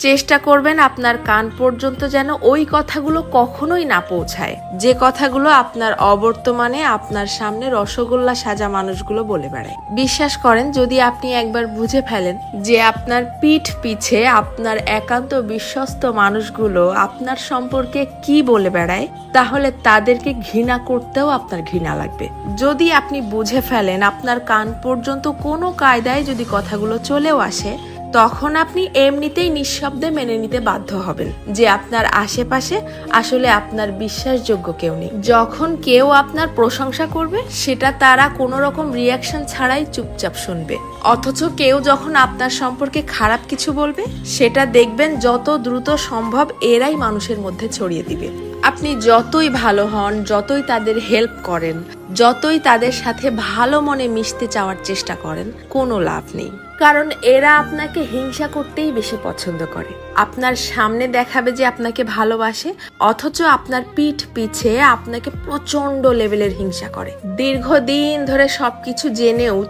চেষ্টা করবেন আপনার কান পর্যন্ত যেন ওই কথাগুলো কখনোই না পৌঁছায়, যে কথাগুলো আপনার অবর্তমানে আপনার সামনে রসগোল্লা সাজা মানুষগুলো বলে বেড়ায়। বিশ্বাস করেন, যদি আপনি একবার বুঝে ফেলেন যে আপনার পিঠ পিছে আপনার একান্ত বিশ্বস্ত মানুষগুলো আপনার সম্পর্কে কি বলে বেড়ায়, তাহলে তাদেরকে ঘৃণা করতেও আপনার ঘৃণা লাগবে। যদি আপনি বুঝে ফেলেন আপনার কান পর্যন্ত কোনো কায়দায় যদি কথাগুলো চলেও আসে, তখন আপনি এমনিতেই নিঃশব্দে মেনে নিতে বাধ্য হবেন যে আপনার আশেপাশে আসলে আপনার বিশ্বাসযোগ্য কেউ নেই। যখন কেউ আপনার প্রশংসা করবে, সেটা তারা কোনো রকম রিয়াকশন ছাড়াই চুপচাপ শুনবে। অথচ কেউ যখন আপনার সম্পর্কে খারাপ কিছু বলবে, সেটা দেখবেন যত দ্রুত সম্ভব এরাই মানুষের মধ্যে ছড়িয়ে দিবে। আপনি যতই ভালো হন, যতই তাদের হেল্প করেন, যতই তাদের সাথে ভালো মনে মিশতে চাওয়ার চেষ্টা করেন, কোনো লাভ নেই। কারণ এরা আপনাকে হিংসা করতেই বেশি পছন্দ করে। আপনার সামনে দেখাবে যে আপনাকে ভালোবাসে, অথচ আপনার পিঠ পিছে আপনাকে প্রচন্ড লেভেলের হিংসা করে। দীর্ঘদিন ধরে সবকিছু জেনেও